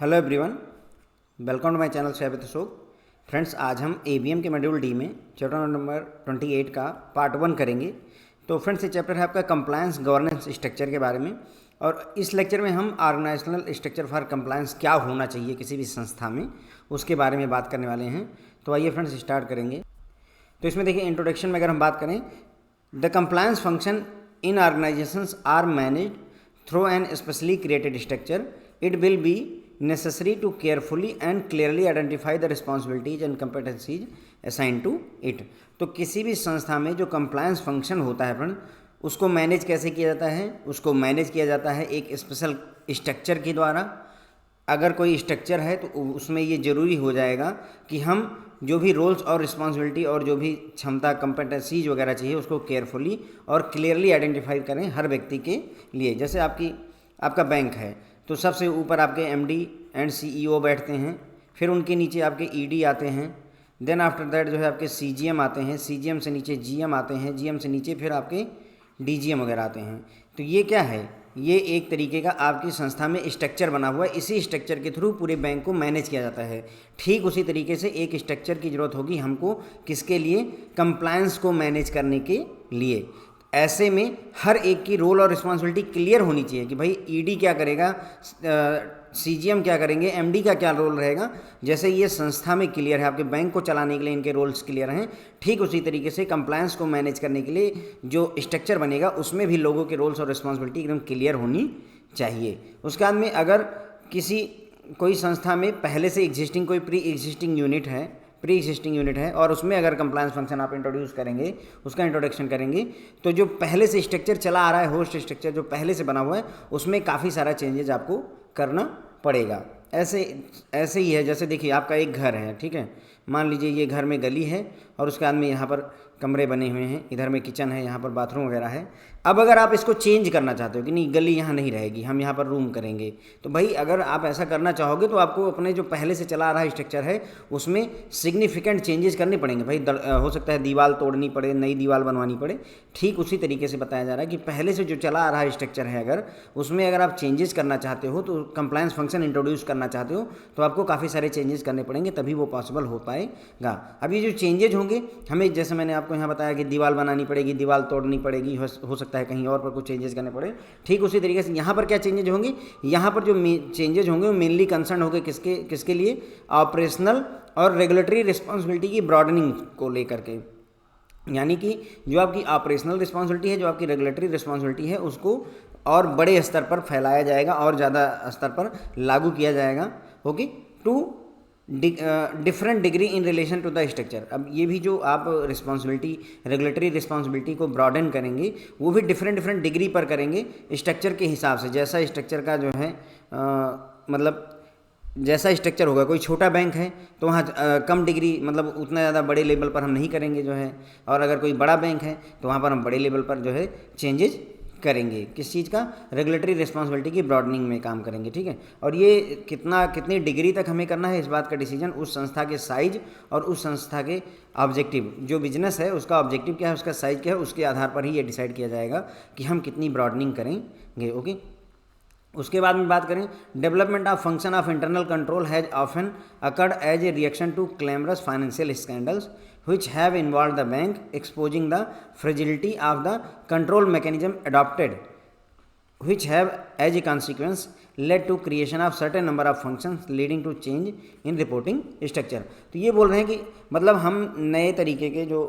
Hello everyone, welcome to my channel Shaibit Ashok. Friends, आज हम ABM के मॉड्यूल डी में चैप्टर नंबर 28 का पार्ट 1 करेंगे। तो फ्रेंड्स, ये चैप्टर है आपका कंप्लायंस गवर्नेंस स्ट्रक्चर के बारे में, और इस लेक्चर में हम ऑर्गेनाइजेशनल स्ट्रक्चर फॉर कंप्लायंस क्या होना चाहिए किसी भी संस्था में, उसके बारे में बात करने वाले हैं। तो आइए फ्रेंड्स स्टार्ट करेंगे। तो इसमें देखिए, इंट्रोडक्शन में अगर हम बात करें, the compliance function in organisations are managed through an specially created structure. It will be necessary to carefully and clearly identify the responsibilities and competencies assigned to it। तो किसी भी संस्था में जो कंप्लायंस फंक्शन होता है फ्रेंड, उसको manage कैसे किया जाता है? उसको मैनेज किया जाता है एक स्पेशल स्ट्रक्चर के द्वारा। अगर कोई स्ट्रक्चर है तो उसमें ये ज़रूरी हो जाएगा कि हम जो भी रोल्स और रिस्पॉन्सिबिलिटी और जो भी क्षमता कंपेटेंसीज वगैरह चाहिए उसको केयरफुली और क्लियरली आइडेंटिफाई करें हर व्यक्ति के लिए। जैसे आपका बैंक है, तो सबसे ऊपर आपके एमडी एंड सीईओ बैठते हैं, फिर उनके नीचे आपके ईडी आते हैं, देन आफ्टर दैट जो है आपके सीजीएम आते हैं, सीजीएम से नीचे जीएम आते हैं, जीएम से नीचे फिर आपके डीजीएम वगैरह आते हैं। तो ये क्या है? ये एक तरीके का आपकी संस्था में स्ट्रक्चर बना हुआ है। इसी स्ट्रक्चर के थ्रू पूरे बैंक को मैनेज किया जाता है। ठीक उसी तरीके से एक स्ट्रक्चर की ज़रूरत होगी हमको, किसके लिए? कंप्लायंस को मैनेज करने के लिए। ऐसे में हर एक की रोल और रिस्पॉन्सिबिलिटी क्लियर होनी चाहिए कि भाई ईडी क्या करेगा, सीजीएम क्या करेंगे, एमडी का क्या रोल रहेगा। जैसे ये संस्था में क्लियर है, आपके बैंक को चलाने के लिए इनके रोल्स क्लियर हैं, ठीक उसी तरीके से कंप्लायंस को मैनेज करने के लिए जो स्ट्रक्चर बनेगा उसमें भी लोगों के रोल्स और रिस्पॉन्सिबिलिटी एकदम क्लियर होनी चाहिए। उसके बाद में अगर कोई संस्था में पहले से एग्जिस्टिंग कोई प्री एग्जिस्टिंग यूनिट है और उसमें अगर कंप्लायंस फंक्शन आप इंट्रोड्यूस करेंगे, उसका इंट्रोडक्शन करेंगे, तो जो पहले से स्ट्रक्चर चला आ रहा है, होस्ट स्ट्रक्चर जो पहले से बना हुआ है, उसमें काफ़ी सारा चेंजेज आपको करना पड़ेगा। ऐसे ही है, जैसे देखिए आपका एक घर है, ठीक है, मान लीजिए ये घर में गली है और उसके बाद में यहाँ पर कमरे बने हुए हैं, इधर में किचन है, यहाँ पर बाथरूम वगैरह है। अब अगर आप इसको चेंज करना चाहते हो कि नहीं, गली यहाँ नहीं रहेगी, हम यहाँ पर रूम करेंगे, तो भाई अगर आप ऐसा करना चाहोगे तो आपको अपने जो पहले से चला आ रहा स्ट्रक्चर है उसमें सिग्निफिकेंट चेंजेस करने पड़ेंगे। भाई हो सकता है दीवार तोड़नी पड़े, नई दीवार बनवानी पड़े। ठीक उसी तरीके से बताया जा रहा है कि पहले से जो चला आ रहा स्ट्रक्चर है, अगर उसमें अगर आप चेंजेस करना चाहते हो, तो कंप्लायंस फंक्शन इंट्रोड्यूस करना चाहते हो, तो आपको काफ़ी सारे चेंजेस करने पड़ेंगे, तभी वो पॉसिबल हो पाएगा। अब ये जो चेंजेज होंगे, हमें जैसे मैंने आपको यहाँ बताया कि दीवार बनानी पड़ेगी, दीवार तोड़नी पड़ेगी, हो सकता है कहीं और पर कुछ चेंजेस करने पड़े। ठीक उसी तरीके से यहाँ पर क्या चेंजेज होंगे? यहाँ पर जो चेंजेज होंगे वो मेनली कंसर्न होंगे किसके लिए? ऑपरेशनल और रेगुलेटरी रिस्पॉन्सिबिलिटी की ब्रॉडनिंग को लेकर के। यानी कि जो आपकी ऑपरेशनल रिस्पॉन्सिबिलिटी है, जो आपकी रेगुलेटरी रिस्पॉन्सिबिलिटी है, उसको और बड़े स्तर पर फैलाया जाएगा और ज़्यादा स्तर पर लागू किया जाएगा। Okay, to different degree in relation to the structure. अब ये भी जो आप रिस्पॉन्सिबिलिटी, रेगुलेटरी रिस्पॉन्सिबिलिटी को ब्रॉडन करेंगे, वो भी डिफरेंट डिग्री पर करेंगे स्ट्रक्चर के हिसाब से। जैसा स्ट्रक्चर का जो है मतलब जैसा स्ट्रक्चर होगा, कोई छोटा बैंक है तो वहाँ कम डिग्री, मतलब उतना ज़्यादा बड़े लेवल पर हम नहीं करेंगे जो है, और अगर कोई बड़ा बैंक है तो वहाँ पर हम बड़े लेवल पर जो है चेंजेज करेंगे। किस चीज़ का? रेगुलेटरी रिस्पॉन्सिबिलिटी की ब्रॉडनिंग में काम करेंगे, ठीक है। और ये कितनी डिग्री तक हमें करना है, इस बात का डिसीजन उस संस्था के साइज और उस संस्था के ऑब्जेक्टिव, जो बिजनेस है उसका ऑब्जेक्टिव क्या है, उसका साइज क्या है, उसके आधार पर ही ये डिसाइड किया जाएगा कि हम कितनी ब्रॉडनिंग करेंगे। ओके, उसके बाद में बात करें, development of function of internal control has often occurred as a reaction to clamorous financial scandals which have involved the bank, exposing the fragility of the control mechanism adopted, which have as a consequence led to creation of certain number of functions leading to change in reporting structure। तो ये बोल रहे हैं कि मतलब हम नए तरीके के जो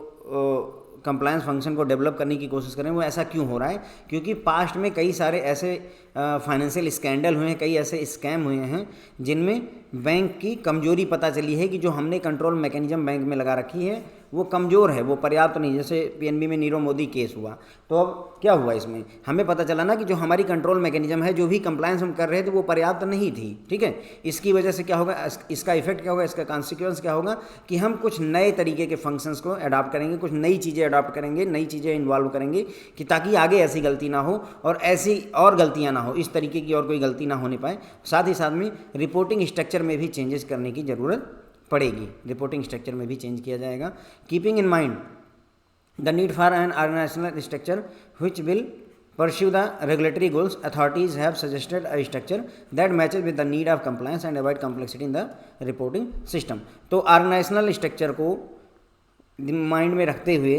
कंप्लायंस फंक्शन को डेवलप करने की कोशिश करें, वो ऐसा क्यों हो रहा है? क्योंकि पास्ट में कई सारे ऐसे फाइनेंशियल स्कैंडल हुए हैं, कई ऐसे स्कैम हुए हैं जिनमें बैंक की कमजोरी पता चली है कि जो हमने कंट्रोल मैकेनिज्म बैंक में लगा रखी है वो कमज़ोर है, वो पर्याप्त नहीं। जैसे पीएनबी में नीरव मोदी केस हुआ, तो अब क्या हुआ इसमें? हमें पता चला ना कि जो हमारी कंट्रोल मैकेनिज्म है, जो भी कंप्लायंस हम कर रहे थे, वो पर्याप्त नहीं थी, ठीक है। इसकी वजह से क्या होगा, इसका इफेक्ट क्या होगा, इसका कॉन्सिक्वेंस क्या होगा कि हम कुछ नए तरीके के फंक्शंस को अडॉप्ट करेंगे, कुछ नई चीज़ें अडॉप्ट करेंगे, नई चीज़ें इन्वॉल्व करेंगे, कि ताकि आगे ऐसी गलती ना हो और ऐसी और गलतियाँ ना हो, इस तरीके की और कोई गलती ना होने पाए। साथ ही साथ में रिपोर्टिंग स्ट्रक्चर में भी चेंजेस करने की ज़रूरत पड़ेगी, रिपोर्टिंग स्ट्रक्चर में भी चेंज किया जाएगा। Keeping in mind the need for an organisational structure which will pursue the regulatory goals, authorities have suggested a structure that matches with the need of compliance and avoid complexity in the reporting system. तो organisational structure को mind में रखते हुए,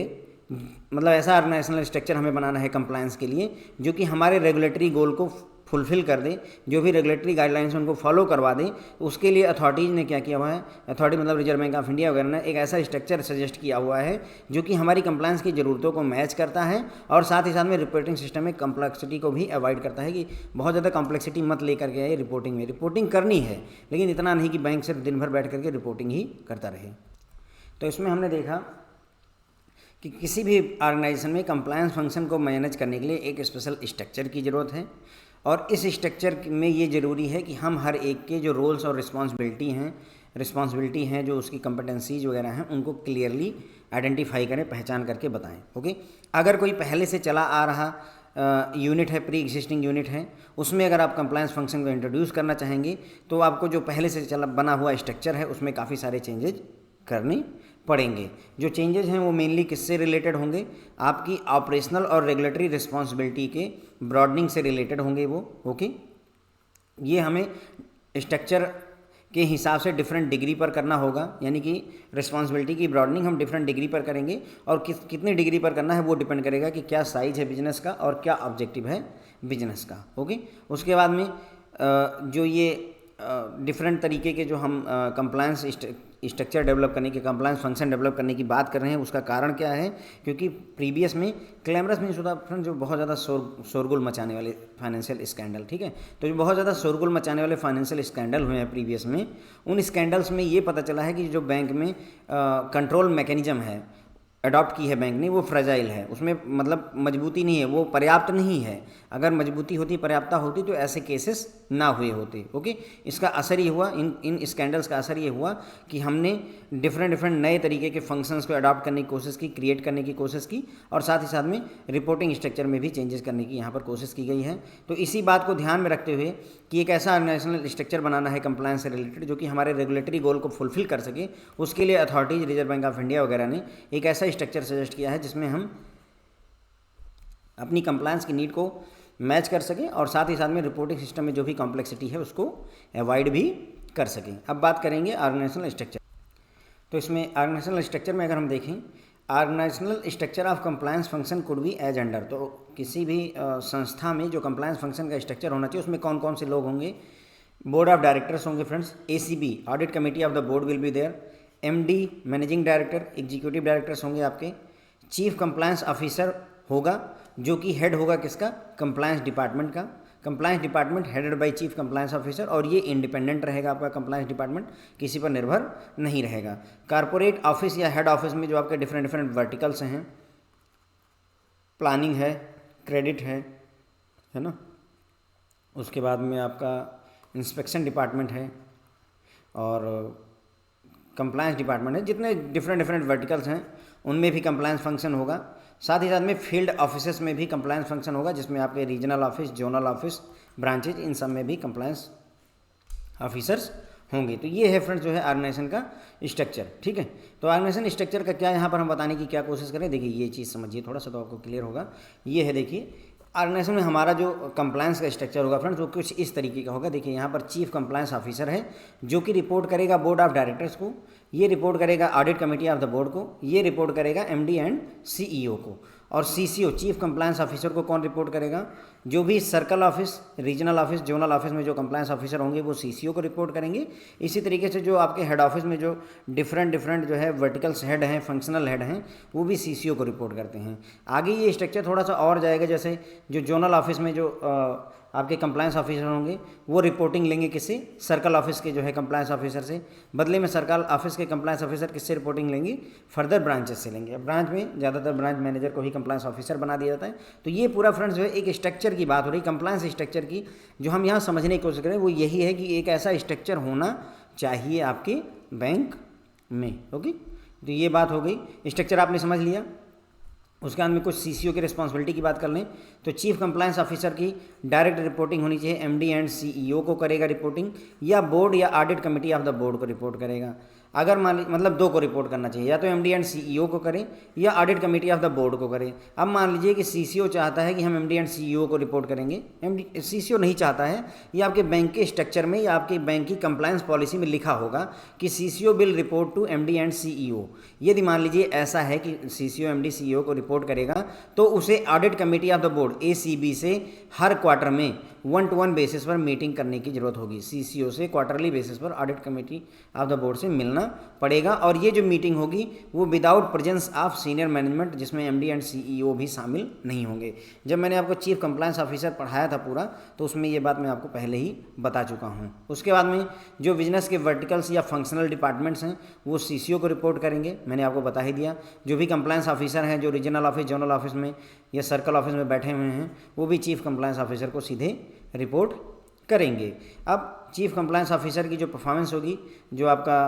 मतलब ऐसा organisational structure हमें बनाना है compliance के लिए जो कि हमारे रेगुलेटरी गोल को फुलफिल कर दे, जो भी रेगुलेटरी गाइडलाइंस उनको फॉलो करवा दें। उसके लिए अथॉरिटीज़ ने क्या किया हुआ है, अथॉरिटी मतलब रिजर्व बैंक ऑफ इंडिया वगैरह ने एक ऐसा स्ट्रक्चर सजेस्ट किया हुआ है जो कि हमारी कंप्लायंस की ज़रूरतों को मैच करता है और साथ ही साथ में रिपोर्टिंग सिस्टम में कम्प्लेक्सिटी को भी अवॉइड करता है कि बहुत ज़्यादा कॉम्प्लेक्सिटी मत लेकर के आए रिपोर्टिंग में। रिपोर्टिंग करनी है लेकिन इतना नहीं कि बैंक सिर्फ दिन भर बैठ करके रिपोर्टिंग ही करता रहे। तो इसमें हमने देखा कि किसी भी ऑर्गेनाइजेशन में कंप्लायंस फंक्शन को मैनेज करने के लिए एक स्पेशल स्ट्रक्चर की ज़रूरत है और इस स्ट्रक्चर में ये ज़रूरी है कि हम हर एक के जो रोल्स और रिस्पॉन्सिबिलिटी हैं जो उसकी कंपटेंसीज वगैरह हैं उनको क्लियरली आइडेंटिफाई करें, पहचान करके बताएं। ओके, अगर कोई पहले से चला आ रहा यूनिट है, प्री एग्जिस्टिंग यूनिट है, उसमें अगर आप कंप्लायंस फंक्शन को इंट्रोड्यूस करना चाहेंगे तो आपको जो पहले से चला बना हुआ स्ट्रक्चर है उसमें काफ़ी सारे चेंजेज करने पड़ेंगे। जो चेंजेज हैं वो मेनली किससे रिलेटेड होंगे, आपकी ऑपरेशनल और रेगुलेटरी रिस्पॉन्सिबिलिटी के ब्रॉडनिंग से रिलेटेड होंगे वो। ओके, ये हमें स्ट्रक्चर के हिसाब से डिफरेंट डिग्री पर करना होगा, यानी कि रिस्पॉन्सिबिलिटी की ब्रॉडनिंग हम डिफरेंट डिग्री पर करेंगे और कितनी डिग्री पर करना है वो डिपेंड करेगा कि क्या साइज है बिजनेस का और क्या ऑब्जेक्टिव है बिजनेस का। ओके, उसके बाद में जो ये डिफरेंट तरीके के जो हम कंप्लायंस स्ट्रक्चर डेवलप करने की, कंप्लायंस फंक्शन डेवलप करने की बात कर रहे हैं, उसका कारण क्या है, क्योंकि प्रीवियस में क्लैमरस मीन्स होता फ्रेंड जो बहुत ज़्यादा शोरगुल मचाने वाले फाइनेंशियल स्कैंडल, ठीक है। तो जो बहुत ज़्यादा शोरगुल मचाने वाले फाइनेंशियल स्कैंडल हुए हैं प्रीवियस में, उन स्कैंडल्स में ये पता चला है कि जो बैंक में कंट्रोल मैकेनिज्म है अडॉप्ट की है बैंक ने, वो फ्रेजाइल है, उसमें मतलब मजबूती नहीं है, वो पर्याप्त नहीं है। अगर मजबूती होती, पर्याप्तता होती तो ऐसे केसेस ना हुए होते। ओके, इसका असर ये हुआ, इन स्कैंडल्स का असर ये हुआ कि हमने डिफरेंट नए तरीके के फंक्शंस को अडॉप्ट करने की कोशिश की, क्रिएट करने की कोशिश की और साथ ही साथ में रिपोर्टिंग स्ट्रक्चर में भी चेंजेस करने की यहाँ पर कोशिश की गई है। तो इसी बात को ध्यान में रखते हुए कि एक ऐसा ऑर्गेनाइजेशनल स्ट्रक्चर बनाना है कंप्लायंस से रिलेटेड जो कि हमारे रेगुलेटरी गोल को फुलफिल कर सके, उसके लिए authorities, reserve Bank of India वगैरह ने एक ऐसा स्ट्रक्चर सजेस्ट किया है जिसमें हम अपनी कंप्लायंस की नीड को मैच कर सकें और साथ ही साथ में रिपोर्टिंग सिस्टम में जो भी कॉम्प्लेक्सिटी है उसको अवॉइड भी कर सकें। अब बात करेंगे ऑर्गेनाइजेशनल स्ट्रक्चर। तो इसमें ऑर्गेनाइजेशनल स्ट्रक्चर में अगर हम देखें, organisational structure of compliance function could be as under. तो किसी भी संस्था में जो कंप्लायंस फंक्शन का स्ट्रक्चर होना चाहिए उसमें कौन कौन से लोग होंगे, बोर्ड ऑफ डायरेक्टर्स होंगे friends, ACB audit committee of the board will be there, MD managing director, executive directors होंगे आपके, चीफ कंप्लायंस ऑफिसर होगा जो कि हेड होगा किसका, कंप्लायंस डिपार्टमेंट का। Compliance department headed by chief compliance officer और ये इंडिपेंडेंट रहेगा आपका कंप्लायंस डिपार्टमेंट, किसी पर निर्भर नहीं रहेगा। कारपोरेट ऑफिस या हेड ऑफिस में जो आपके डिफरेंट वर्टिकल्स हैं, प्लानिंग है, क्रेडिट है ना, उसके बाद में आपका इंस्पेक्शन डिपार्टमेंट है और कंप्लायंस डिपार्टमेंट है। जितने डिफरेंट वर्टिकल्स हैं उनमें भी कंप्लायंस फंक्शन होगा। साथ ही साथ में फील्ड ऑफिसेस में भी कंप्लायंस फंक्शन होगा जिसमें आपके regional office, zonal office, branches, इन सब में भी कंप्लायंस ऑफिसर्स होंगे। तो ये है फ्रेंड्स जो है ऑर्गेनाइजेशन का स्ट्रक्चर, ठीक है। तो ऑर्गेनाइजेशन स्ट्रक्चर का क्या यहाँ पर हम बताने की क्या कोशिश करें, देखिए ये चीज़ समझिए थोड़ा सा तो आपको क्लियर होगा। ये है, देखिए ऑर्गेनाइजेशन में हमारा जो कंप्लायंस का स्ट्रक्चर होगा फ्रेंड्स वो कुछ इस तरीके का होगा। देखिए यहाँ पर चीफ कंप्लायंस ऑफिसर है जो कि रिपोर्ट करेगा बोर्ड ऑफ डायरेक्टर्स को, ये रिपोर्ट करेगा audit committee of the board को, ये रिपोर्ट करेगा MD एंड CEO को, और CCO चीफ कंप्लायंस ऑफिसर को कौन रिपोर्ट करेगा, जो भी circle office, regional office, zonal office में जो कंप्लायंस ऑफिसर होंगे वो CCO को रिपोर्ट करेंगे। इसी तरीके से जो आपके हेड ऑफिस में जो डिफरेंट जो है वर्टिकल्स हेड हैं, फंक्शनल हेड हैं, वो भी CCO को रिपोर्ट करते हैं। आगे ये स्ट्रक्चर थोड़ा सा और जाएगा, जैसे जो जोनल ऑफिस में जो आपके कंप्लायंस ऑफिसर होंगे वो रिपोर्टिंग लेंगे किससे, सर्कल ऑफिस के जो है कंप्लायंस ऑफिसर से, बदले में सर्कल ऑफिस के कंप्लायंस ऑफिसर किससे रिपोर्टिंग लेंगे, फर्दर ब्रांचेस से लेंगे। ब्रांच में ज़्यादातर ब्रांच मैनेजर को ही कंप्लायंस ऑफिसर बना दिया जाता है। तो ये पूरा फ्रेंड्स जो है एक स्ट्रक्चर की बात हो रही, कंप्लायंस स्ट्रक्चर की, जो हम यहाँ समझने की कोशिश करें वो यही है कि एक ऐसा स्ट्रक्चर होना चाहिए आपके बैंक में। ओके, तो ये बात हो गई, स्ट्रक्चर आपने समझ लिया। उसके बाद में कुछ CCO की रिस्पॉन्सिबिलिटी की बात कर लें तो चीफ कंप्लायंस ऑफिसर की डायरेक्ट रिपोर्टिंग होनी चाहिए MD एंड CEO को करेगा रिपोर्टिंग, या बोर्ड या audit committee of the board को रिपोर्ट करेगा। अगर मतलब दो को रिपोर्ट करना चाहिए, या तो एमडी एंड सीईओ को करें या audit committee of the board को करें। अब मान लीजिए कि सीसीओ चाहता है कि हम एमडी एंड सीईओ को रिपोर्ट करेंगे, एमडी सीसीओ नहीं चाहता है, ये आपके बैंक के स्ट्रक्चर में या आपके बैंक की कंप्लायंस पॉलिसी में लिखा होगा कि CCO will report to MD and CEO. यदि मान लीजिए ऐसा है कि सीसीओ एमडी सीईओ को रिपोर्ट करेगा तो उसे audit committee of the board ACB से हर क्वार्टर में 1-to-1 बेसिस पर मीटिंग करने की जरूरत होगी। सीसीओ से क्वार्टरली बेसिस पर audit committee of the board से मिलना पड़ेगा, और ये जो मीटिंग होगी वो without presence of senior management, जिसमें एमडी एंड सीईओ भी शामिल नहीं होंगे। जब मैंने आपको चीफ कंप्लायंस ऑफिसर पढ़ाया था पूरा, तो उसमें ये बात मैं आपको पहले ही बता चुका हूँ। उसके बाद में जो बिजनेस के वर्टिकल्स या फंक्शनल डिपार्टमेंट्स हैं वो सीसीओ को रिपोर्ट करेंगे, मैंने आपको बता ही दिया। जो भी कंप्लायंस ऑफिसर हैं जो रीजनल ऑफिस, जोनल ऑफिस में या सर्कल ऑफिस में बैठे हुए हैं, वो भी चीफ कंप्लायंस ऑफिसर को सीधे रिपोर्ट करेंगे। अब चीफ कंप्लायंस ऑफिसर की जो परफॉर्मेंस होगी, जो आपका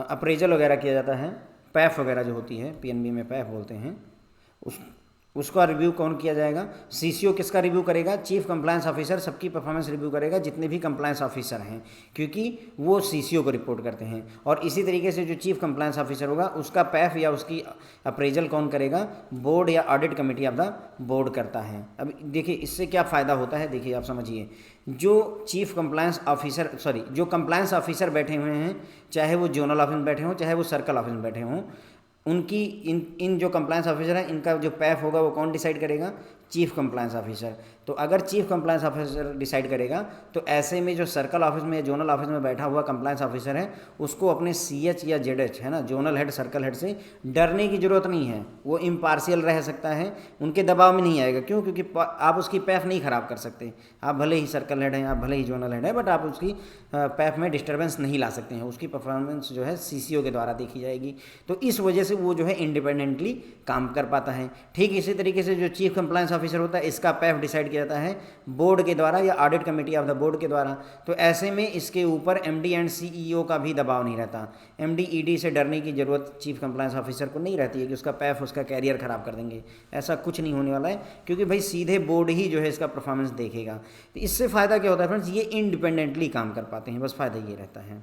अप्रेजल वगैरह किया जाता है, पैफ वगैरह जो होती है, पीएनबी में पैफ बोलते हैं, उसका रिव्यू कौन किया जाएगा? सीसीओ किसका रिव्यू करेगा? चीफ कंप्लायंस ऑफिसर सबकी परफॉर्मेंस रिव्यू करेगा, जितने भी कंप्लायंस ऑफिसर हैं, क्योंकि वो सीसीओ को रिपोर्ट करते हैं। और इसी तरीके से जो चीफ कंप्लायंस ऑफिसर होगा उसका पैफ या उसकी अप्रेजल कौन करेगा? बोर्ड या audit committee of the board करता है। अब देखिए इससे क्या फ़ायदा होता है, देखिए आप समझिए। जो चीफ कंप्लायंस ऑफिसर जो कंप्लायंस ऑफिसर बैठे हुए हैं, चाहे वो जोनल ऑफिस में बैठे हों चाहे वो सर्कल ऑफिस में बैठे हों, उनकी इन जो कंप्लायंस ऑफिसर हैं इनका जो पैफ होगा वो कौन डिसाइड करेगा? Chief compliance officer. तो अगर चीफ कंप्लायंस ऑफिसर डिसाइड करेगा तो ऐसे में जो सर्कल ऑफिस में या जोनल ऑफिस में बैठा हुआ कंप्लायंस ऑफिसर है उसको अपने सीएच या जेडएच है ना, जोनल हेड सर्कल हेड से डरने की ज़रूरत नहीं है। वो इम्पार्शियल रह सकता है, उनके दबाव में नहीं आएगा। क्यों? क्योंकि आप उसकी पैफ नहीं ख़राब कर सकते। आप भले ही सर्कल हेड हैं, आप भले ही जोनल हेड हैं, बट आप उसकी पैफ में डिस्टर्बेंस नहीं ला सकते हैं। उसकी परफॉर्मेंस जो है सीसीओ के द्वारा देखी जाएगी। तो इस वजह से वो जो है इंडिपेंडेंटली काम कर पाता है। ठीक इसी तरीके से जो चीफ कंप्लायंस ऑफिसर होता है इसका पैफ डिसाइड किया जाता है बोर्ड के द्वारा या audit committee of the board के द्वारा। तो ऐसे में इसके ऊपर एमडी एंड सीईओ का भी दबाव नहीं रहता। एमडी ईडी से डरने की जरूरत चीफ कंप्लायंस ऑफिसर को नहीं रहती है कि उसका पैफ उसका कैरियर ख़राब कर देंगे। ऐसा कुछ नहीं होने वाला है, क्योंकि भाई सीधे बोर्ड ही जो है इसका परफॉर्मेंस देखेगा। तो इससे फ़ायदा क्या होता है फ्रेंड्स? ये इंडिपेंडेंटली काम कर पाते हैं, बस फ़ायदा ये रहता है।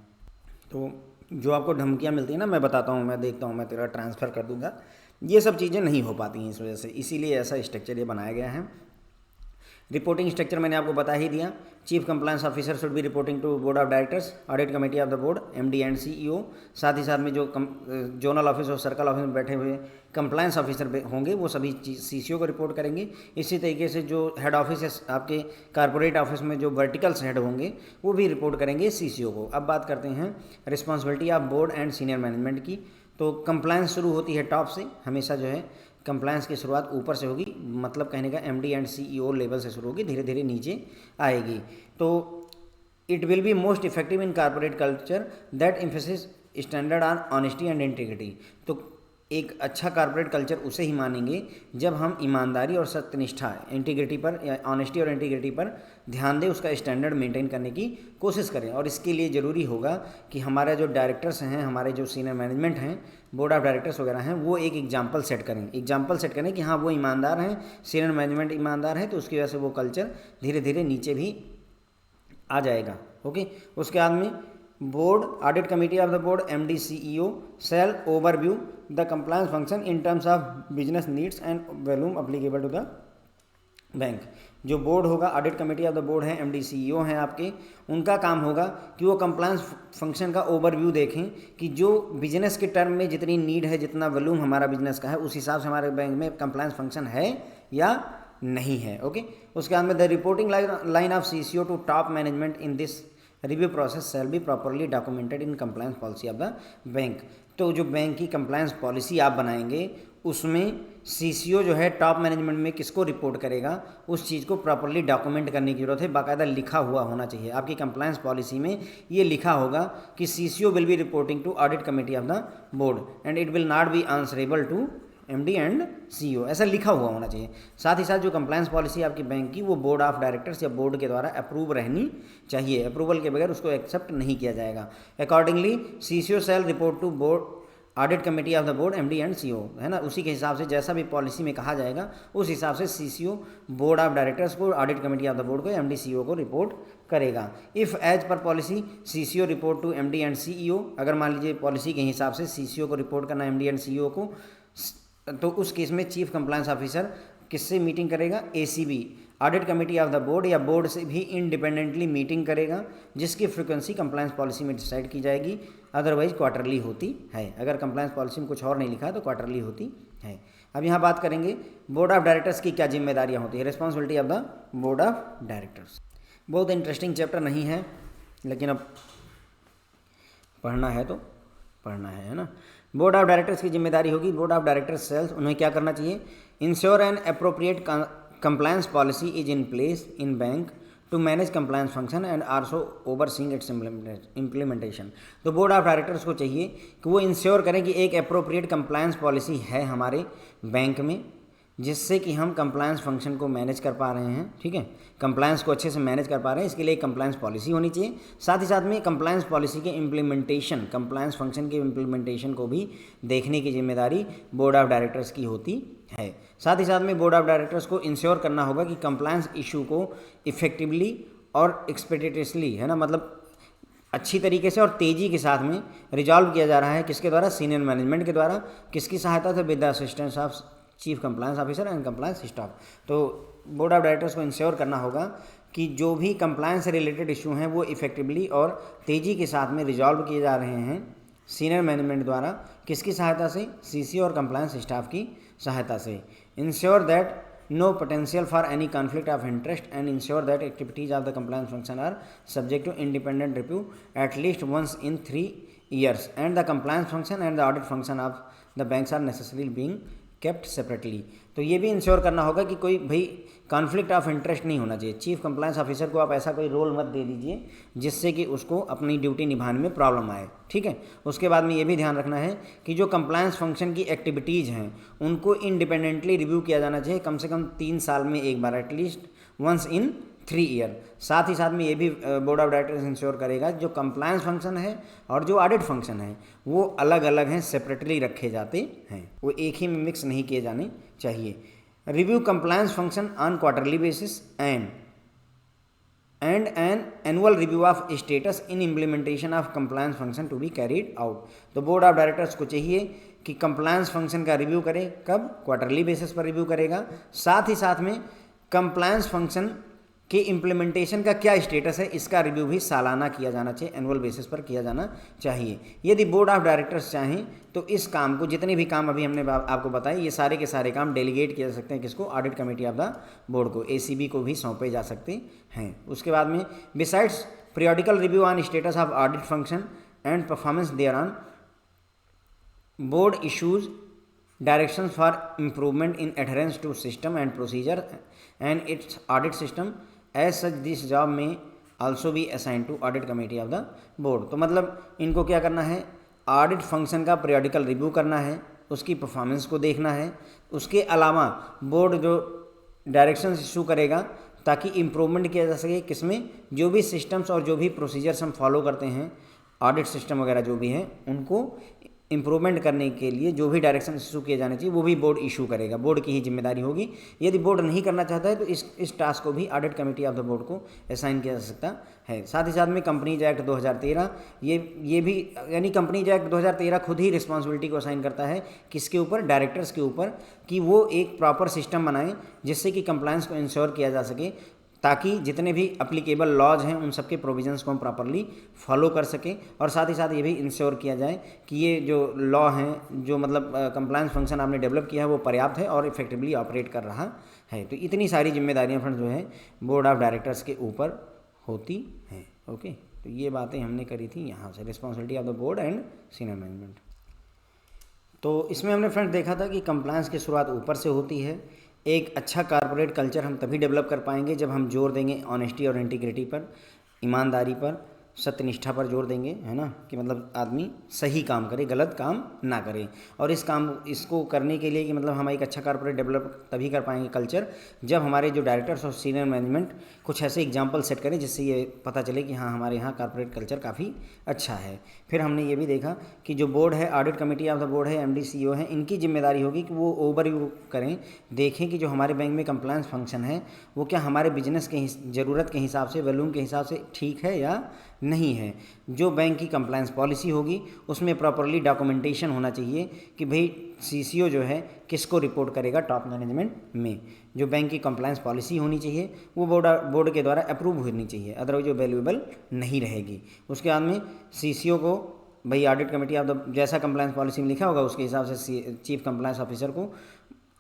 तो जो आपको धमकियाँ मिलती हैं ना, मैं बताता हूँ, मैं देखता हूँ, मैं तेरा ट्रांसफ़र कर दूँगा, ये सब चीज़ें नहीं हो पाती हैं इस वजह से। इसीलिए ऐसा स्ट्रक्चर ये बनाया गया है। रिपोर्टिंग स्ट्रक्चर मैंने आपको बता ही दिया। Chief compliance officer should be reporting to board of directors, audit committee of the board, MD and CEO. साथ ही साथ में जो जोनल ऑफिस और सर्कल ऑफिस में बैठे हुए कंप्लायंस ऑफिसर होंगे वो सभी सीसीओ को रिपोर्ट करेंगे। इसी तरीके से जो हेड ऑफिस है आपके कॉर्पोरेट ऑफिस में जो वर्टिकल्स हेड होंगे वो भी रिपोर्ट करेंगे सीसीओ को। अब बात करते हैं responsibility of board and senior management की। तो कंप्लायंस शुरू होती है टॉप से, हमेशा जो है कंप्लायंस की शुरुआत ऊपर से होगी, मतलब कहने का एमडी एंड सीईओ लेवल से शुरू होगी, धीरे धीरे नीचे आएगी। तो it will be most effective in corporate culture that emphasis standard on honesty and integrity. तो एक अच्छा कॉर्पोरेट कल्चर उसे ही मानेंगे जब हम ईमानदारी और सत्यनिष्ठा, इंटीग्रिटी पर या ऑनेस्टी और इंटीग्रिटी पर ध्यान दें, उसका स्टैंडर्ड मेंटेन करने की कोशिश करें। और इसके लिए ज़रूरी होगा कि हमारे जो डायरेक्टर्स हैं, हमारे जो सीनियर मैनेजमेंट हैं, बोर्ड ऑफ डायरेक्टर्स वगैरह हैं, वो एक एग्जाम्पल सेट करें कि हाँ वो ईमानदार हैं, सीनियर मैनेजमेंट ईमानदार है, तो उसकी वजह से वो कल्चर धीरे धीरे नीचे भी आ जाएगा। ओके, उसके बाद में board, audit committee of the board, MD CEO shall overview the compliance function in terms of business needs and volume applicable to the bank. जो बोर्ड होगा, audit committee of the board है, MD CEO हैं आपके, उनका काम होगा कि वो कंप्लायंस फंक्शन का ओवरव्यू देखें कि जो बिजनेस के टर्म में जितनी नीड है, जितना वॉल्यूम हमारा बिजनेस का है, उस हिसाब से हमारे बैंक में कंप्लायंस फंक्शन है या नहीं है। ओके, उसके बाद में the reporting line of CCO to top management in this review process shall be properly documented in compliance policy of the bank. तो जो बैंक की कंप्लायंस पॉलिसी आप बनाएंगे उसमें सीसीओ जो है टॉप मैनेजमेंट में किसको रिपोर्ट करेगा, उस चीज़ को प्रॉपरली डॉक्यूमेंट करने की जरूरत है। बाकायदा लिखा हुआ होना चाहिए। आपकी कंप्लायंस पॉलिसी में ये लिखा होगा कि CCO will be reporting to audit committee of the board and it will not be answerable to MD and CEO, ऐसा लिखा हुआ होना चाहिए। साथ ही साथ जो कंप्लायंस पॉलिसी आपकी बैंक की वो बोर्ड ऑफ डायरेक्टर्स या बोर्ड के द्वारा अप्रूव रहनी चाहिए। अप्रूवल के बगैर उसको एक्सेप्ट नहीं किया जाएगा। Accordingly CCO shall report to board, audit committee of the board, MD and CEO, है ना। उसी के हिसाब से जैसा भी पॉलिसी में कहा जाएगा उस हिसाब से सीसीओ बोर्ड ऑफ डायरेक्टर्स को, audit committee of the board को, एमडी सीईओ को रिपोर्ट करेगा। If as per policy CCO report to MD and CEO, अगर मान लीजिए पॉलिसी के हिसाब से सीसीओ को रिपोर्ट करना एमडी एंड सीईओ को, तो उस केस में चीफ कंप्लायंस ऑफिसर किससे मीटिंग करेगा? ACB, audit committee of the board, या बोर्ड से भी इंडिपेंडेंटली मीटिंग करेगा, जिसकी फ्रीक्वेंसी कंप्लायंस पॉलिसी में डिसाइड की जाएगी, अदरवाइज क्वार्टरली होती है। अगर कंप्लायंस पॉलिसी में कुछ और नहीं लिखा है तो क्वार्टरली होती है। अब यहाँ बात करेंगे बोर्ड ऑफ डायरेक्टर्स की क्या जिम्मेदारियाँ होती है, responsibility of the board of directors. बहुत इंटरेस्टिंग चैप्टर नहीं है, लेकिन अब पढ़ना है तो पढ़ना है ना। बोर्ड ऑफ डायरेक्टर्स की जिम्मेदारी होगी, बोर्ड ऑफ डायरेक्टर्स सेल्स, उन्हें क्या करना चाहिए? Ensure an appropriate compliance policy is in place in bank to manage compliance function and also overseeing its implementation। तो बोर्ड ऑफ डायरेक्टर्स को चाहिए कि वो इंश्योर करें कि एक अप्रोप्रिएट कंप्लायंस पॉलिसी है हमारे बैंक में, जिससे कि हम कंप्लायंस फंक्शन को मैनेज कर पा रहे हैं। ठीक है, कंप्लायंस को अच्छे से मैनेज कर पा रहे हैं, इसके लिए एक कंप्लायंस पॉलिसी होनी चाहिए। साथ ही साथ में कंप्लायंस पॉलिसी के इम्प्लीमेंटेशन, कंप्लायंस फंक्शन के इम्प्लीमेंटेशन को भी देखने की जिम्मेदारी बोर्ड ऑफ डायरेक्टर्स की होती है। साथ ही साथ में बोर्ड ऑफ डायरेक्टर्स को इंश्योर करना होगा कि कंप्लायंस इशू को इफेक्टिवली और एक्सपेडिटसली, है ना, मतलब अच्छी तरीके से और तेज़ी के साथ में रिजॉल्व किया जा रहा है। किसके द्वारा? सीनियर मैनेजमेंट के द्वारा। किसकी सहायता से? With the assistance of chief compliance officer and compliance staff. तो बोर्ड ऑफ डायरेक्टर्स को इंश्योर करना होगा कि जो भी कंप्लायंस से रिलेटेड इशू हैं वो इफेक्टिवली और तेज़ी के साथ में रिजॉल्व किए जा रहे हैं सीनियर मैनेजमेंट द्वारा। किसकी सहायता से? सीसी और कंप्लायंस स्टाफ की सहायता से। Ensure that no potential for any conflict of interest and ensure that activities of the compliance function are subject to independent review at least once in 3 years and the compliance function and the audit function of the banks are necessarily being kept separately। तो ये भी ensure करना होगा कि कोई भाई conflict of interest नहीं होना चाहिए। चीफ कंप्लायंस ऑफिसर को आप ऐसा कोई रोल मत दे दीजिए जिससे कि उसको अपनी ड्यूटी निभाने में प्रॉब्लम आए। ठीक है, उसके बाद में ये भी ध्यान रखना है कि जो कंप्लायंस फंक्शन की एक्टिविटीज़ हैं उनको इंडिपेंडेंटली रिव्यू किया जाना चाहिए, कम से कम 3 साल में एक बार, एटलीस्ट वंस इन 3 ईयर। साथ ही साथ में ये भी बोर्ड ऑफ डायरेक्टर्स इंश्योर करेगा जो कंप्लायंस फंक्शन है और जो ऑडिट फंक्शन है वो अलग अलग हैं, सेपरेटली रखे जाते हैं, वो एक ही में मिक्स नहीं किए जाने चाहिए। Review compliance function on quarterly basis and an annual review of status in implementation of compliance function to be carried out. तो बोर्ड ऑफ डायरेक्टर्स को चाहिए कि कंप्लायंस फंक्शन का रिव्यू करे, कब? क्वार्टरली बेसिस पर रिव्यू करेगा। साथ ही साथ में कंप्लायंस फंक्शन कि इम्प्लीमेंटेशन का क्या स्टेटस है इसका रिव्यू भी सालाना किया जाना चाहिए, एनुअल बेसिस पर किया जाना चाहिए। यदि बोर्ड ऑफ डायरेक्टर्स चाहें तो इस काम को, जितने भी काम अभी हमने आपको बताए, ये सारे के सारे काम डेलीगेट किए जा सकते हैं। किसको? Audit committee of the board को, एसीबी को भी सौंपे जा सकते हैं। उसके बाद में besides periodical review on status of audit function and performance thereon, board issues directions for improvement in adherence to system and procedure and its audit system as such this job may also be assigned to audit committee of the board। तो मतलब इनको क्या करना है? Audit function का periodical review करना है, उसकी परफॉर्मेंस को देखना है। उसके अलावा बोर्ड जो डायरेक्शंस इशू करेगा ताकि इम्प्रूवमेंट किया जा सके, किसमें? जो भी सिस्टम्स और जो भी प्रोसीजर्स हम फॉलो करते हैं, ऑडिट सिस्टम वगैरह जो भी हैं, उनको इम्प्रूवमेंट करने के लिए जो भी डायरेक्शन इशू किए जाने चाहिए वो भी बोर्ड इशू करेगा, बोर्ड की ही जिम्मेदारी होगी। यदि बोर्ड नहीं करना चाहता है तो इस टास्क को भी audit committee of the board को असाइन किया जा सकता है। साथ ही साथ में कंपनीज एक्ट 2013 ये भी, यानी कंपनीज एक्ट 2013 खुद ही रिस्पॉन्सिबिलिटी को असाइन करता है किसके ऊपर? डायरेक्टर्स के ऊपर, कि वो एक प्रॉपर सिस्टम बनाएं जिससे कि कंप्लायंस को इंश्योर किया जा सके, ताकि जितने भी अप्लीकेबल लॉज हैं उन सबके प्रोविजंस को हम प्रॉपरली फॉलो कर सकें। और साथ ही साथ ये भी इंश्योर किया जाए कि ये जो लॉ हैं, जो मतलब कंप्लायंस फंक्शन आपने डेवलप किया है वो पर्याप्त है और इफेक्टिवली ऑपरेट कर रहा है। तो इतनी सारी जिम्मेदारियां फ्रेंड्स जो है बोर्ड ऑफ डायरेक्टर्स के ऊपर होती हैं। ओके, तो ये बातें हमने करी थी यहाँ से, responsibility of the board and senior management. तो इसमें हमने फ्रेंड्स देखा था कि कंप्लायंस की शुरुआत ऊपर से होती है। एक अच्छा कॉर्पोरेट कल्चर हम तभी डेवलप कर पाएंगे जब हम जोर देंगे ऑनेस्टी और इंटीग्रिटी पर, ईमानदारी पर, सत्यनिष्ठा पर जोर देंगे, है ना, कि मतलब आदमी सही काम करे, गलत काम ना करे। और इसको करने के लिए कि मतलब हम एक अच्छा कॉर्पोरेट डेवलप तभी कर पाएंगे कल्चर, जब हमारे जो डायरेक्टर्स और सीनियर मैनेजमेंट कुछ ऐसे एग्जाम्पल सेट करें जिससे ये पता चले कि हाँ हमारे यहाँ कॉर्पोरेट कल्चर काफ़ी अच्छा है। फिर हमने ये भी देखा कि जो बोर्ड है, audit committee of the board है, MD CEO है, इनकी जिम्मेदारी होगी कि वो ओवरव्यू करें, देखें कि जो हमारे बैंक में कंप्लायंस फंक्शन है वो क्या हमारे बिजनेस के ज़रूरत के हिसाब से, वॉल्यूम के हिसाब से ठीक है या नहीं है। जो बैंक की कंप्लायंस पॉलिसी होगी उसमें प्रॉपरली डॉक्यूमेंटेशन होना चाहिए कि भाई CCO जो है किसको रिपोर्ट करेगा टॉप मैनेजमेंट में। जो बैंक की कंप्लायंस पॉलिसी होनी चाहिए वो बोर्ड के द्वारा अप्रूव होनी चाहिए, अदरवाइज वो वैल्यूएबल नहीं रहेगी। उसके बाद में CCO को भाई ऑडिट कमेटी ऑफ द, जैसा कंप्लायंस पॉलिसी में लिखा होगा उसके हिसाब से चीफ कंप्लायंस ऑफिसर को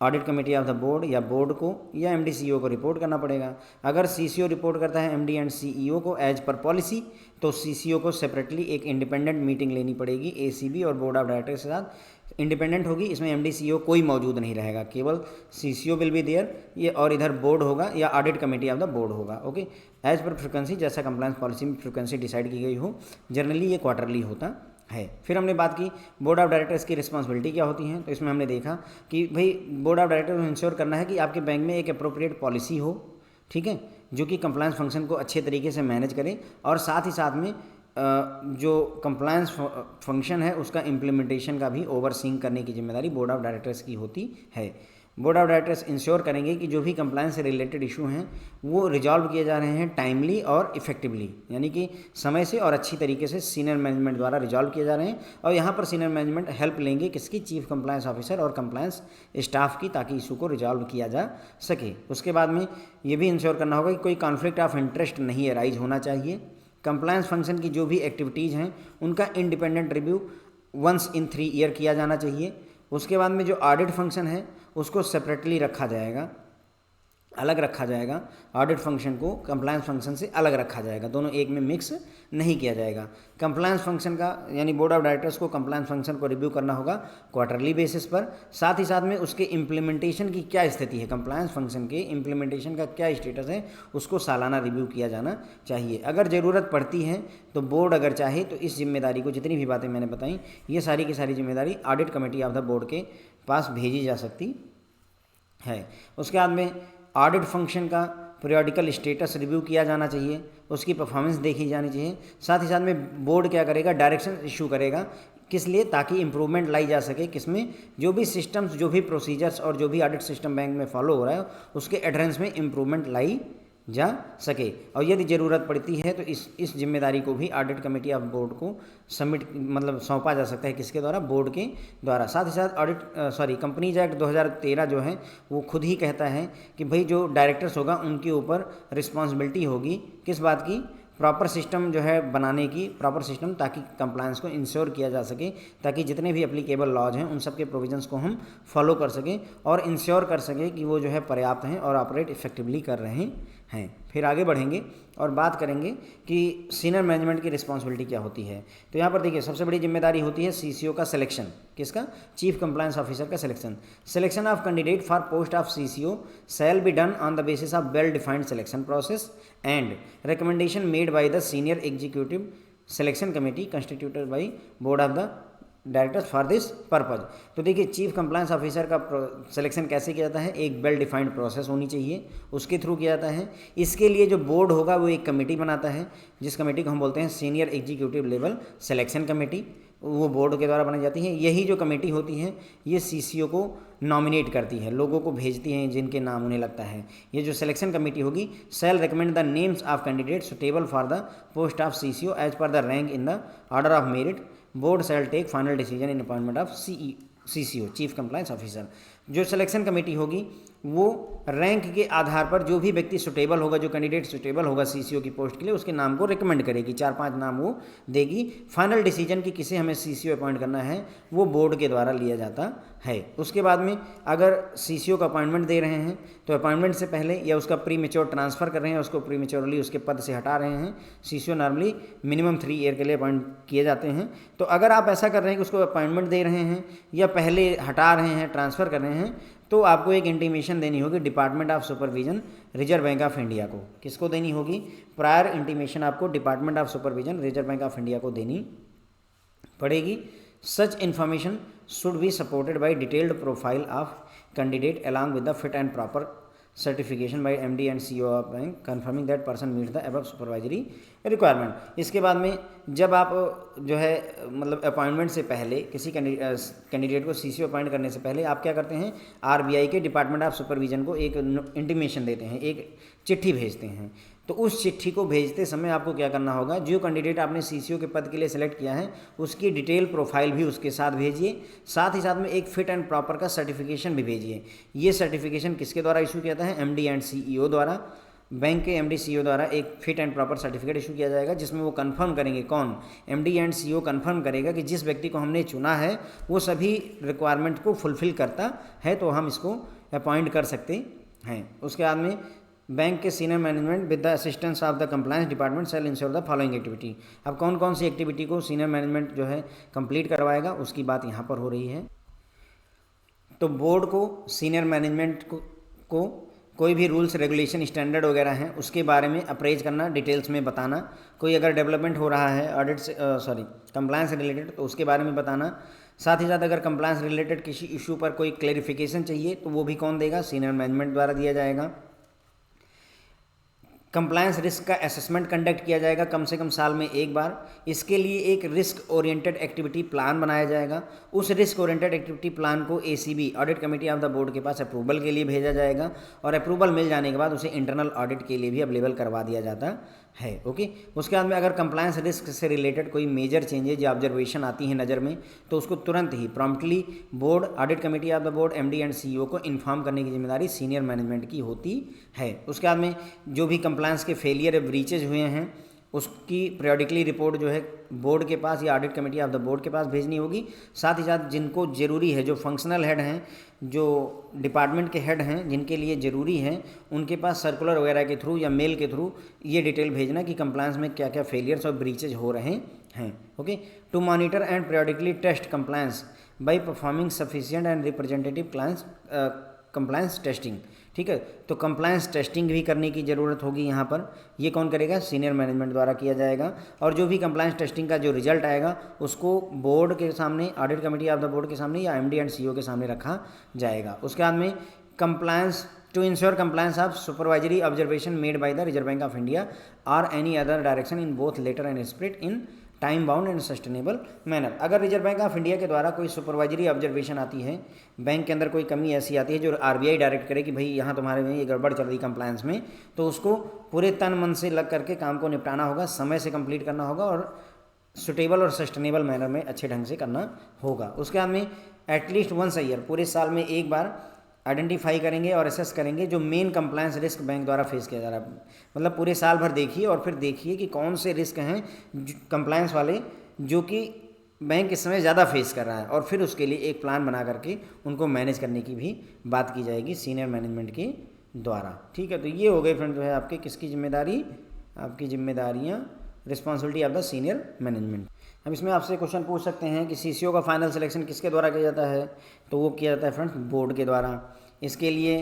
audit committee of the board या बोर्ड को या MD CEO को रिपोर्ट करना पड़ेगा। अगर CCO रिपोर्ट करता है MD एंड CEO को एज पर पॉलिसी, तो CCO को सेपरेटली एक इंडिपेंडेंट मीटिंग लेनी पड़ेगी ACB और बोर्ड ऑफ डायरेक्टर्स के साथ। इंडिपेंडेंट होगी, इसमें MD CEO कोई मौजूद नहीं रहेगा, केवल CCO विल बी देयर, ये और इधर बोर्ड होगा या audit committee of the board होगा। ओके, एज पर फ्रिक्वेंसी, जैसा कंप्लायंस पॉलिसी में फ्रिक्वेंसी डिसाइड की गई हो। जनरली ये क्वार्टरली होता है। फिर हमने बात की बोर्ड ऑफ डायरेक्टर्स की रिस्पॉन्सिबिलिटी क्या होती है, तो इसमें हमने देखा कि भाई बोर्ड ऑफ डायरेक्टर्स को इंश्योर करना है कि आपके बैंक में एक अप्रोप्रिएट पॉलिसी हो, ठीक है, जो कि कंप्लायंस फंक्शन को अच्छे तरीके से मैनेज करे, और साथ ही साथ में जो कंप्लायंस फंक्शन है उसका इम्प्लीमेंटेशन का भी ओवरसीइंग करने की जिम्मेदारी बोर्ड ऑफ डायरेक्टर्स की होती है। बोर्ड ऑफ डायरेक्टर्स इंश्योर करेंगे कि जो भी कंप्लायंस से रिलेटेड इशू हैं वो रिजॉल्व किए जा रहे हैं टाइमली और इफेक्टिवली, यानी कि समय से और अच्छी तरीके से सीनियर मैनेजमेंट द्वारा रिजॉल्व किए जा रहे हैं। और यहाँ पर सीनियर मैनेजमेंट हेल्प लेंगे किसकी, चीफ कंप्लायंस ऑफिसर और कंप्लायंस स्टाफ की, ताकि इशू को रिजॉल्व किया जा सके। उसके बाद में ये भी इंश्योर करना होगा कि कोई कॉन्फ्लिक्ट ऑफ इंटरेस्ट नहीं अराइज होना चाहिए। कंप्लायंस फंक्शन की जो भी एक्टिविटीज़ हैं उनका independent review once in 3 year किया जाना चाहिए। उसके बाद में जो ऑडिट फंक्शन है उसको सेपरेटली रखा जाएगा, अलग रखा जाएगा। ऑडिट फंक्शन को कंप्लायंस फंक्शन से अलग रखा जाएगा, दोनों एक में मिक्स नहीं किया जाएगा। कंप्लायंस फंक्शन का यानी बोर्ड ऑफ डायरेक्टर्स को कंप्लायंस फंक्शन को रिव्यू करना होगा क्वार्टरली बेसिस पर। साथ ही साथ में उसके इम्प्लीमेंटेशन की क्या स्थिति है, कंप्लायंस फंक्शन के इम्प्लीमेंटेशन का क्या स्टेटस है, उसको सालाना रिव्यू किया जाना चाहिए। अगर ज़रूरत पड़ती है तो बोर्ड अगर चाहे तो इस जिम्मेदारी को, जितनी भी बातें मैंने बताई, ये सारी की सारी जिम्मेदारी audit committee of the board के पास भेजी जा सकती है। उसके बाद में ऑडिट फंक्शन का पीरियोडिकल स्टेटस रिव्यू किया जाना चाहिए, उसकी परफॉर्मेंस देखी जानी चाहिए। साथ ही साथ में बोर्ड क्या करेगा, डायरेक्शन इशू करेगा, किस लिए, ताकि इम्प्रूवमेंट लाई जा सके किसमें, जो भी सिस्टम्स, जो भी प्रोसीजर्स और जो भी ऑडिट सिस्टम बैंक में फॉलो हो रहा है उसके एडहेरेंस में इम्प्रूवमेंट लाई जा सके। और यदि ज़रूरत पड़ती है तो इस जिम्मेदारी को भी ऑडिट कमेटी ऑफ बोर्ड को सबमिट मतलब सौंपा जा सकता है, किसके द्वारा, बोर्ड के द्वारा। साथ ही साथ कंपनीज एक्ट 2013 जो है वो खुद ही कहता है कि भाई जो डायरेक्टर्स होगा उनके ऊपर रिस्पॉन्सिबिलिटी होगी किस बात की, प्रॉपर सिस्टम जो है बनाने की, प्रॉपर सिस्टम, ताकि कंप्लायंस को इंश्योर किया जा सके, ताकि जितने भी एप्लीकेबल लॉज हैं उन सब के प्रोविजंस को हम फॉलो कर सकें और इंश्योर कर सकें कि वो जो है पर्याप्त हैं और ऑपरेट इफेक्टिवली कर रहे हैं। फिर आगे बढ़ेंगे और बात करेंगे कि सीनियर मैनेजमेंट की रिस्पॉन्सिबिलिटी क्या होती है। तो यहाँ पर देखिए सबसे बड़ी जिम्मेदारी होती है CCO का सिलेक्शन, किसका, चीफ कंप्लायंस ऑफिसर का selection. Selection of candidate for post of CCO shall be done on the basis of well defined selection process and recommendation made by the senior executive selection committee constituted by board of the directors for this purpose. तो देखिए chief compliance officer का selection कैसे किया जाता है, एक well defined process होनी चाहिए, उसके थ्रू किया जाता है। इसके लिए जो बोर्ड होगा वो एक कमेटी बनाता है, जिस कमेटी को हम बोलते हैं senior executive level selection committee, वो बोर्ड के द्वारा बनाई जाती है। यही जो कमेटी होती है ये CCO को नॉमिनेट करती है, लोगों को भेजती हैं जिनके नाम उन्हें लगता है। ये जो सिलेक्शन कमेटी होगी shall recommend the names of candidate suitable for the post of CCO as per the rank in the order of merit. Board shall take final decision in appointment of CCO chief compliance officer. जो selection committee होगी वो rank के आधार पर जो भी व्यक्ति suitable होगा, जो कैंडिडेट सुटेबल होगा CCO की पोस्ट के लिए, उसके नाम को रिकमेंड करेगी, 4-5 नाम वो देगी। फाइनल डिसीजन कि किसे हमें CCO अपॉइंट करना है वो बोर्ड के द्वारा लिया जाता है। उसके बाद में अगर CCO का अपॉइंटमेंट दे रहे हैं तो अपॉइंटमेंट से पहले या उसका प्री मेच्योर ट्रांसफ़र कर रहे हैं, उसको प्री मेच्योरली उसके पद से हटा रहे हैं, CCO नॉर्मली मिनिमम 3 ईयर के लिए अपॉइंट किए जाते हैं। तो अगर आप ऐसा कर रहे हैं कि उसको अपॉइंटमेंट दे रहे हैं या पहले हटा रहे हैं, ट्रांसफ़र कर रहे हैं, तो आपको एक इंटीमेशन देनी होगी department of supervision Reserve Bank of India को। किसको देनी होगी? प्रायर इंटीमेशन आपको department of supervision Reserve Bank of India को देनी पड़ेगी। Such information should be supported by detailed profile of candidate along with the fit and proper certification by MD and CEO of bank confirming that person meet the above supervisory requirement. इसके बाद में जब आप जो है मतलब appointment से पहले किसी कैंडिडेट को CCO अपॉइंट करने से पहले आप क्या करते हैं, RBI के डिपार्टमेंट ऑफ सुपरविजन को एक इंटीमेशन देते हैं, एक चिट्ठी भेजते हैं। तो उस चिट्ठी को भेजते समय आपको क्या करना होगा, जो कैंडिडेट आपने CCO के पद के लिए सेलेक्ट किया है उसकी डिटेल प्रोफाइल भी उसके साथ भेजिए, साथ ही साथ में एक फिट एंड प्रॉपर का सर्टिफिकेशन भी भेजिए। ये सर्टिफिकेशन किसके द्वारा इशू किया जाता है? MD एंड CEO द्वारा। बैंक के MD CEO द्वारा एक fit and proper certificate issue किया जाएगा, जिसमें वो कंफर्म करेंगे, कौन? MD एंड CEO कंफर्म करेगा कि जिस व्यक्ति को हमने चुना है वो सभी रिक्वायरमेंट को फुलफिल करता है, तो हम इसको अपॉइंट कर सकते हैं। उसके बाद में बैंक के senior management with the assistance of the compliance department shall ensure the following activity. अब कौन कौन सी एक्टिविटी को सीनियर मैनेजमेंट जो है कंप्लीट करवाएगा, उसकी बात यहाँ पर हो रही है। तो बोर्ड को, सीनियर मैनेजमेंट को कोई भी रूल्स रेगुलेशन स्टैंडर्ड वगैरह हैं उसके बारे में अप्रेज करना, डिटेल्स में बताना। कोई अगर डेवलपमेंट हो रहा है ऑडिट से कंप्लायंस रिलेटेड तो उसके बारे में बताना। साथ ही साथ अगर कंप्लायंस रिलेटेड किसी इशू पर कोई क्लेरिफिकेशन चाहिए तो वो भी कौन देगा? सीनियर मैनेजमेंट द्वारा दिया जाएगा। कंप्लायंस रिस्क का असेसमेंट कंडक्ट किया जाएगा कम से कम साल में एक बार। इसके लिए एक रिस्क ओरिएंटेड एक्टिविटी प्लान बनाया जाएगा। उस रिस्क ओरिएंटेड एक्टिविटी प्लान को ACB audit committee of the board के पास अप्रूवल के लिए भेजा जाएगा और अप्रूवल मिल जाने के बाद उसे इंटरनल ऑडिट के लिए भी अवेलेबल करवा दिया जाता है। ओके, उसके बाद में अगर कंप्लायंस रिस्क से रिलेटेड कोई मेजर चेंजेज या ऑब्जर्वेशन आती है नज़र में तो उसको तुरंत ही promptly board, audit committee of the board, MD and CEO को इन्फॉर्म करने की जिम्मेदारी सीनियर मैनेजमेंट की होती है। उसके बाद में जो भी कंप्लायंस के फेलियर या ब्रीचेज हुए हैं उसकी पीरियडिकली रिपोर्ट जो है बोर्ड के पास या audit committee of the board के पास भेजनी होगी। साथ ही साथ जिनको ज़रूरी है, जो फंक्शनल हेड हैं, जो डिपार्टमेंट के हेड हैं, जिनके लिए ज़रूरी हैं, उनके पास सर्कुलर वगैरह के थ्रू या मेल के थ्रू ये डिटेल भेजना कि कंप्लायंस में क्या क्या फेलियर्स और ब्रीचेज हो रहे हैं। Okay, to monitor and periodically test compliance by performing sufficient and representative compliance testing. ठीक है, तो कंप्लायंस टेस्टिंग भी करने की ज़रूरत होगी यहाँ पर। ये कौन करेगा? सीनियर मैनेजमेंट द्वारा किया जाएगा। और जो भी कंप्लायंस टेस्टिंग का जो रिजल्ट आएगा उसको बोर्ड के सामने, audit committee of the board के सामने या MD एंड CEO के सामने रखा जाएगा। उसके बाद में compliance to ensure compliance of supervisory observation made by the Reserve Bank of India और any other direction in both letter and spirit in time bound and sustainable manner. अगर Reserve Bank of India के द्वारा कोई supervisory observation आती है, bank के अंदर कोई कमी ऐसी आती है जो RBI डायरेक्ट करे कि भाई यहाँ तुम्हारे में ये गड़बड़ चल रही कंप्लायंस में, तो उसको पूरे तन मन से लग करके काम को निपटाना होगा, समय से कंप्लीट करना होगा और सुटेबल और सस्टेनेबल मैनर में अच्छे ढंग से करना होगा। उसके बाद में एटलीस्ट वंस अ ईयर, पूरे साल में एक बार आइडेंटिफाई करेंगे और असेस करेंगे जो मेन कंप्लायंस रिस्क बैंक द्वारा फेस किया जा रहा है। मतलब पूरे साल भर देखिए और फिर देखिए कि कौन से रिस्क हैं कंप्लायंस वाले जो कि बैंक इस समय ज़्यादा फेस कर रहा है, और फिर उसके लिए एक प्लान बना करके उनको मैनेज करने की भी बात की जाएगी सीनियर मैनेजमेंट के द्वारा। ठीक है, तो ये हो गए फ्रेंड जो है आपके किसकी जिम्मेदारी, आपकी जिम्मेदारियाँ, responsibility of the senior management. अब इसमें आपसे क्वेश्चन पूछ सकते हैं कि CCO का फाइनल सिलेक्शन किसके द्वारा किया जाता है? तो वो किया जाता है फ्रेंड्स बोर्ड के द्वारा। इसके लिए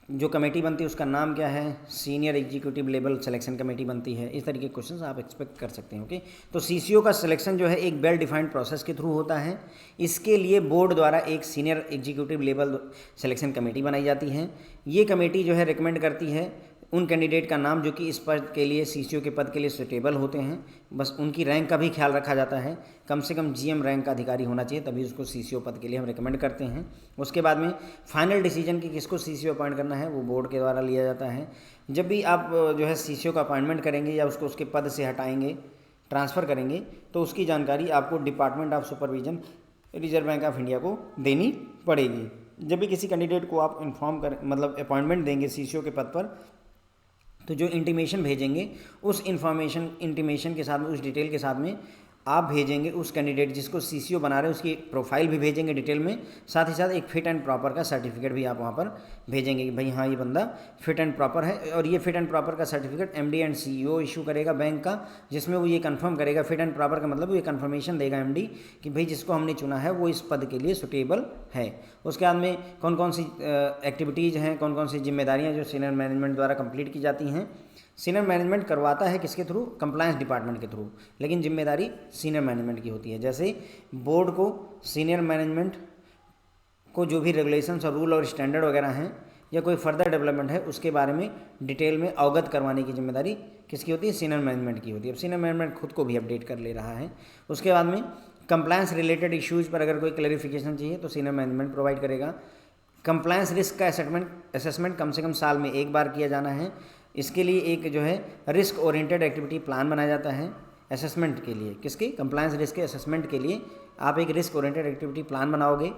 जो कमेटी बनती है उसका नाम क्या है? Senior executive level selection committee बनती है। इस तरीके के क्वेश्चन आप एक्सपेक्ट कर सकते हैं। ओके, तो CCO का सिलेक्शन जो है एक वेल डिफाइंड प्रोसेस के थ्रू होता है। इसके लिए बोर्ड द्वारा एक senior executive level selection committee बनाई जाती है। ये कमेटी जो है रिकमेंड करती है उन कैंडिडेट का नाम जो कि इस पद के लिए, CCO के पद के लिए सुटेबल होते हैं। बस उनकी रैंक का भी ख्याल रखा जाता है, कम से कम GM रैंक का अधिकारी होना चाहिए, तभी उसको CCO पद के लिए हम रिकमेंड करते हैं। उसके बाद में फाइनल डिसीजन कि किसको CCO अपॉइंट करना है वो बोर्ड के द्वारा लिया जाता है। जब भी आप जो है CCO का अपॉइंटमेंट करेंगे या उसको उसके पद से हटाएंगे, ट्रांसफ़र करेंगे, तो उसकी जानकारी आपको department of supervision Reserve Bank of India को देनी पड़ेगी। जब भी किसी कैंडिडेट को आप इन्फॉर्म कर मतलब अपॉइंटमेंट देंगे CCO के पद पर, तो जो इंटीमेशन भेजेंगे उस इंटीमेशन के साथ में, उस डिटेल के साथ में आप भेजेंगे उस कैंडिडेट जिसको सीसीओ बना रहे हैं उसकी प्रोफाइल भी भेजेंगे डिटेल में, साथ ही साथ एक फिट एंड प्रॉपर का सर्टिफिकेट भी आप वहाँ पर भेजेंगे कि भाई हाँ ये बंदा फिट एंड प्रॉपर है। और ये फिट एंड प्रॉपर का certificate MD and CEO issue करेगा बैंक का, जिसमें वो ये कंफर्म करेगा। फिट एंड प्रॉपर का मतलब वो ये कंफर्मेशन देगा एमडी कि भाई जिसको हमने चुना है वो इस पद के लिए सुटेबल है। उसके बाद में कौन कौन सी एक्टिविटीज़ हैं, कौन कौन सी जिम्मेदारियाँ जो सीनियर मैनेजमेंट द्वारा कंप्लीट की जाती हैं। सीनियर मैनेजमेंट करवाता है किसके थ्रू, कंप्लायंस डिपार्टमेंट के थ्रू, लेकिन जिम्मेदारी सीनियर मैनेजमेंट की होती है। जैसे बोर्ड को सीनियर मैनेजमेंट को जो भी रेगुलेशंस और रूल और स्टैंडर्ड वगैरह हैं या कोई फर्दर डेवलपमेंट है उसके बारे में डिटेल में अवगत करवाने की जिम्मेदारी किसकी होती है, सीनियर मैनेजमेंट की होती है। अब सीनियर मैनेजमेंट खुद को भी अपडेट कर ले रहा है। उसके बाद में कंप्लायंस रिलेटेड इश्यूज़ पर अगर कोई क्लैरिफिकेशन चाहिए तो सीनियर मैनेजमेंट प्रोवाइड करेगा। कंप्लायंस रिस्क का असेसमेंट कम से कम साल में एक बार किया जाना है। इसके लिए एक जो है रिस्क ओरिएंटेड एक्टिविटी प्लान बनाया जाता है असेसमेंट के लिए। किसके, कंप्लायंस रिस्क के असेसमेंट के लिए आप एक रिस्क ओरिएंटेड एक्टिविटी प्लान बनाओगे।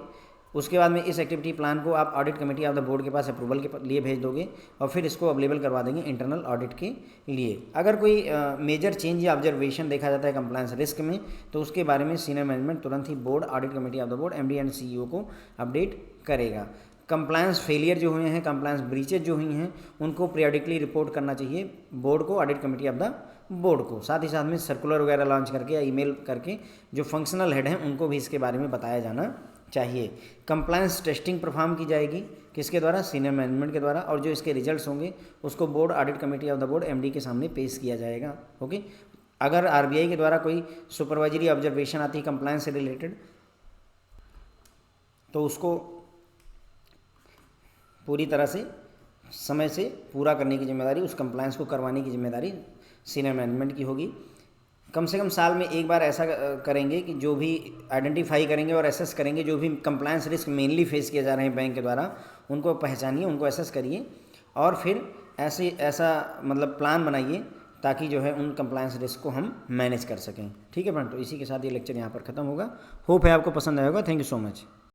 उसके बाद में इस एक्टिविटी प्लान को आप audit committee of the board के पास अप्रूवल के लिए भेज दोगे और फिर इसको अवेलेबल करवा देंगे इंटरनल ऑडिट के लिए। अगर कोई मेजर चेंज या ऑब्जर्वेशन देखा जाता है कंप्लायंस रिस्क में तो उसके बारे में सीनियर मैनेजमेंट तुरंत ही board, audit committee of the board, MD and CEO को अपडेट करेगा। कंप्लायंस फेलियर जो हुए हैं, कंप्लायंस ब्रीचेज जो हुई हैं उनको पीरियडिकली रिपोर्ट करना चाहिए बोर्ड को, audit committee of the board को। साथ ही साथ में सर्कुलर वगैरह लॉन्च करके या ईमेल करके जो फंक्शनल हेड हैं उनको भी इसके बारे में बताया जाना चाहिए। कंप्लायंस टेस्टिंग परफॉर्म की जाएगी किसके द्वारा, सीनियर मैनेजमेंट के द्वारा, और जो इसके रिजल्ट्स होंगे उसको board, audit committee of the board, MD के सामने पेश किया जाएगा। ओके। अगर आरबीआई के द्वारा कोई सुपरवाइजरी ऑब्जर्वेशन आती है कंप्लायंस से रिलेटेड तो उसको पूरी तरह से समय से पूरा करने की जिम्मेदारी, उस कंप्लायंस को करवाने की जिम्मेदारी सीनियर मैनेजमेंट की होगी। कम से कम साल में एक बार ऐसा करेंगे कि जो भी आइडेंटिफाई करेंगे और एसेस करेंगे जो भी कंप्लायंस रिस्क मेनली फेस किए जा रहे हैं बैंक के द्वारा, उनको पहचानिए, उनको एसेस करिए और फिर ऐसा मतलब प्लान बनाइए ताकि जो है उन कंप्लायंस रिस्क को हम मैनेज कर सकें। ठीक है फ्रेंड, तो इसी के साथ ये लेक्चर यहाँ पर ख़त्म होगा। होप है आपको पसंद आया होगा। Thank you so much.